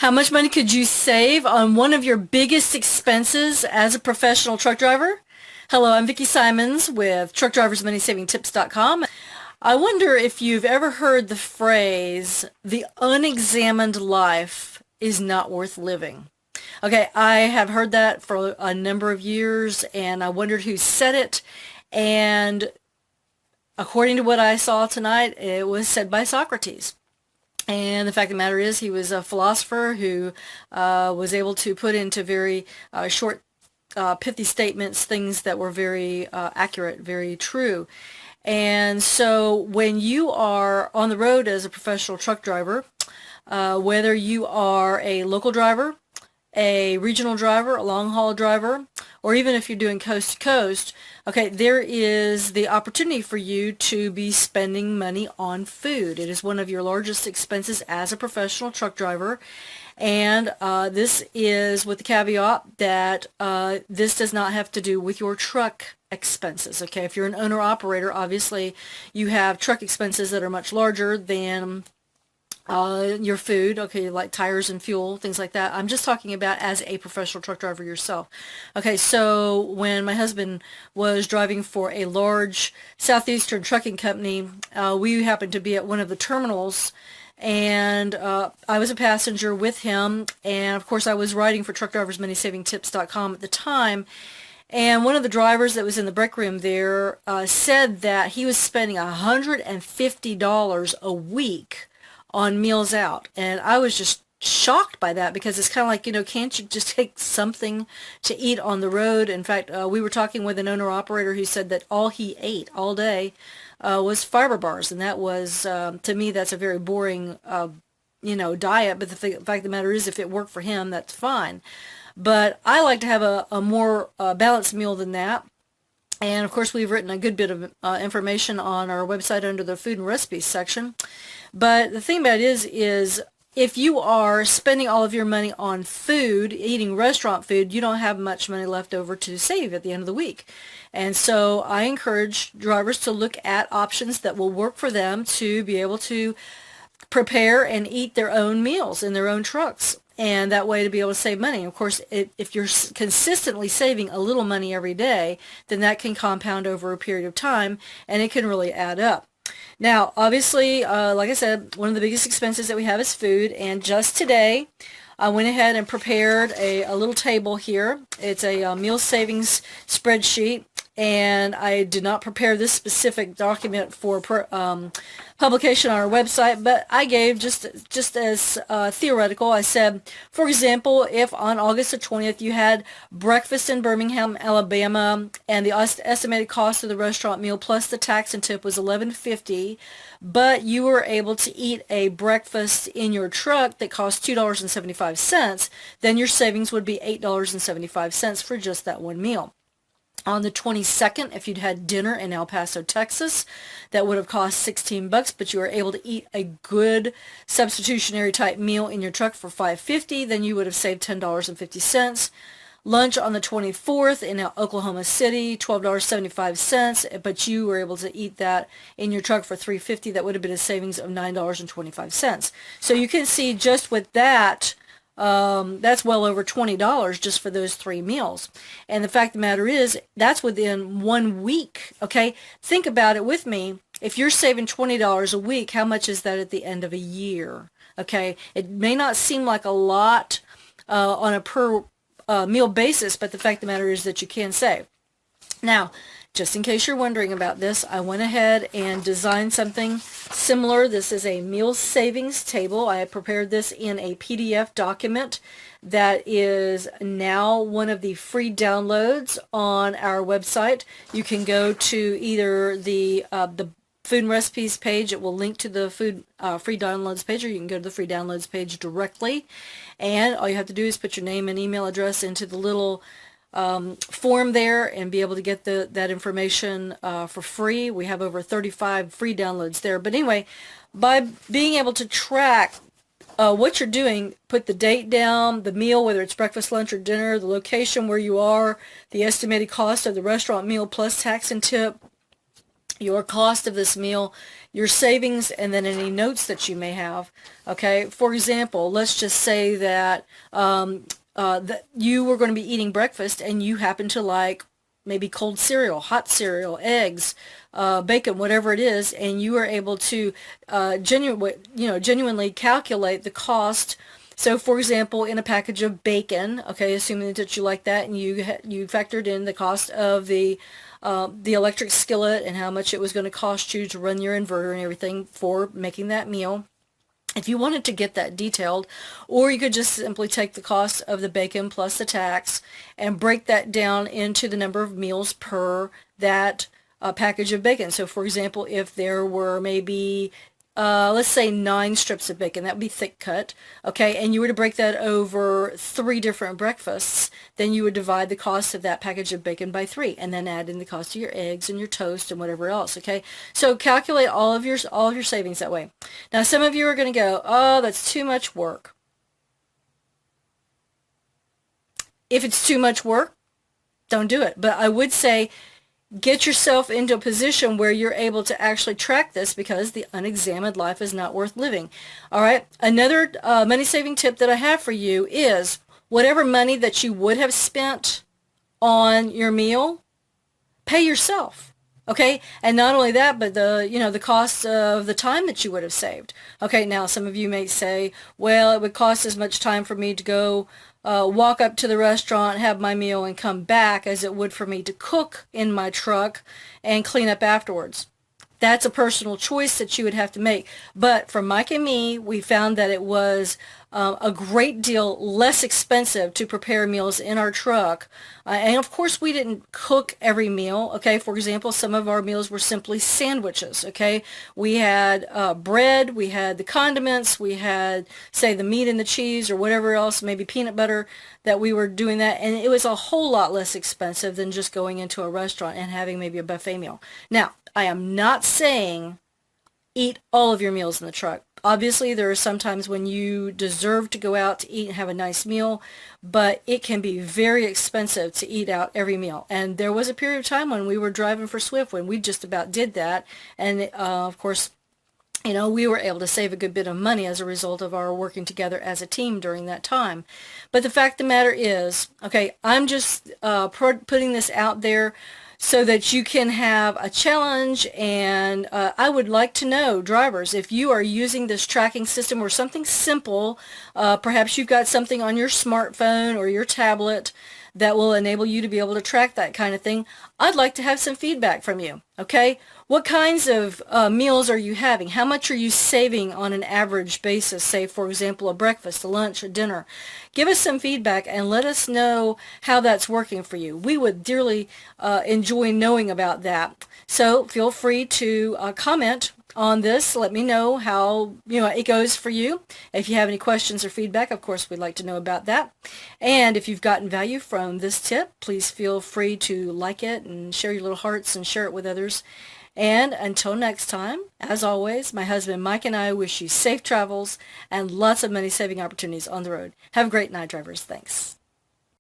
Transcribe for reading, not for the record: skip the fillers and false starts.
How much money could you save on one of your biggest expenses as a professional truck driver? Hello, I'm Vicki Simons with TruckDriversMoneySavingTips.com. I wonder if you've ever heard the phrase, the unexamined life is not worth living. Okay, I have heard that for a number of years, and I wondered who said it, and according to what I saw tonight, it was said by Socrates. And the fact of the matter is, he was a philosopher who was able to put into very short, pithy statements things that were very accurate, very true. And so when you are on the road as a professional truck driver, whether you are a local driver, a regional driver, a long-haul driver, or even if you're doing coast to coast, okay, there is the opportunity for you to be spending money on food. It is one of your largest expenses as a professional truck driver, and this is with the caveat that this does not have to do with your truck expenses. Okay, if you're an owner-operator, obviously you have truck expenses that are much larger than your food, okay, like tires and fuel, things like that. I'm just talking about as a professional truck driver yourself. Okay, so when my husband was driving for a large southeastern trucking company, we happened to be at one of the terminals, and I was a passenger with him, and of course I was writing for TruckDriversMoneySavingTips.com at the time. And one of the drivers that was in the break room there said that he was spending $150 a week on meals out, and I was just shocked by that, because it's kind of like, can't you just take something to eat on the road? In fact, we were talking with an owner-operator who said that all he ate all day was fiber bars, and that was, to me, that's a very boring, diet, but the fact of the matter is, if it worked for him, that's fine. But I like to have a more balanced meal than that. And of course, we've written a good bit of information on our website under the food and recipes section. But the thing about it is if you are spending all of your money on food, eating restaurant food, you don't have much money left over to save at the end of the week. And so I encourage drivers to look at options that will work for them to be able to prepare and eat their own meals in their own trucks, and that way to be able to save money. Of course, if you're consistently saving a little money every day, then that can compound over a period of time, and it can really add up. Now, obviously, like I said, one of the biggest expenses that we have is food, and just today I went ahead and prepared a little table here. It's a meal savings spreadsheet, and I did not prepare this specific document for publication on our website, but I gave just as theoretical. I said, for example, if on August the 20th you had breakfast in Birmingham, Alabama, and the estimated cost of the restaurant meal plus the tax and tip was $11.50, but you were able to eat a breakfast in your truck that cost $2.75, then your savings would be $8.75 for just that one meal. On the 22nd, if you'd had dinner in El Paso, Texas, that would have cost $16, but you were able to eat a good substitutionary type meal in your truck for $5.50, then you would have saved $10.50. Lunch on the 24th in Oklahoma City, $12.75, but you were able to eat that in your truck for $3.50. That would have been a savings of $9.25. So you can see just with that, that's well over $20 just for those three meals. And the fact of the matter is, that's within 1 week. Okay, think about it with me. If you're saving $20 a week, how much is that at the end of a year? Okay, it may not seem like a lot on a per meal basis, but the fact of the matter is that you can save. Now, just in case you're wondering about this, I went ahead and designed something similar. This is a meal savings table. I prepared this in a PDF document that is now one of the free downloads on our website. You can go to either the food and recipes page. It will link to the food free downloads page, or you can go to the free downloads page directly. And all you have to do is put your name and email address into the little form there and be able to get that information for free. We have over 35 free downloads there. But anyway, by being able to track what you're doing, put the date down, the meal, whether it's breakfast, lunch, or dinner, the location where you are, the estimated cost of the restaurant meal plus tax and tip, your cost of this meal, your savings, and then any notes that you may have. Okay, for example, let's just say that that you were going to be eating breakfast and you happen to like maybe cold cereal, hot cereal, eggs, bacon, whatever it is, and you are able to genuinely calculate the cost. So, for example, in a package of bacon, okay, assuming that you like that, and you factored in the cost of the electric skillet and how much it was going to cost you to run your inverter and everything for making that meal. If you wanted to get that detailed, or you could just simply take the cost of the bacon plus the tax and break that down into the number of meals per that package of bacon. So, for example, if there were maybe let's say 9 strips of bacon, that would be thick cut, okay, and you were to break that over 3 different breakfasts, then you would divide the cost of that package of bacon by 3, and then add in the cost of your eggs and your toast and whatever else, okay? So calculate all of your savings that way. Now, some of you are going to go, oh, that's too much work. If it's too much work, don't do it. But I would say get yourself into a position where you're able to actually track this, because the unexamined life is not worth living. All right. Another money-saving tip that I have for you is whatever money that you would have spent on your meal, pay yourself. Okay. And not only that, but the cost of the time that you would have saved. Okay. Now, some of you may say, well, it would cost as much time for me to go walk up to the restaurant, have my meal, and come back as it would for me to cook in my truck and clean up afterwards. That's a personal choice that you would have to make. But for Mike and me, we found that it was a great deal less expensive to prepare meals in our truck. And of course, we didn't cook every meal. Okay, for example, some of our meals were simply sandwiches. Okay, we had bread, we had the condiments, we had, say, the meat and the cheese or whatever else, maybe peanut butter, that we were doing that. And it was a whole lot less expensive than just going into a restaurant and having maybe a buffet meal. Now, I am not saying eat all of your meals in the truck. Obviously, there are some times when you deserve to go out to eat and have a nice meal, but it can be very expensive to eat out every meal. And there was a period of time when we were driving for Swift when we just about did that. And of course, we were able to save a good bit of money as a result of our working together as a team during that time. But the fact of the matter is, okay, I'm just putting this out there so that you can have a challenge. And I would like to know, drivers, if you are using this tracking system or something simple, perhaps you've got something on your smartphone or your tablet that will enable you to be able to track that kind of thing. I'd like to have some feedback from you, okay? What kinds of meals are you having? How much are you saving on an average basis, say, for example, a breakfast, a lunch, a dinner? Give us some feedback and let us know how that's working for you. We would dearly enjoy knowing about that. So feel free to comment on this. Let me know how it goes for you. If you have any questions or feedback, of course, we'd like to know about that. And if you've gotten value from this tip, please feel free to like it and share your little hearts and share it with others. And until next time, as always, my husband Mike and I wish you safe travels and lots of money-saving opportunities on the road. Have a great night, drivers. Thanks.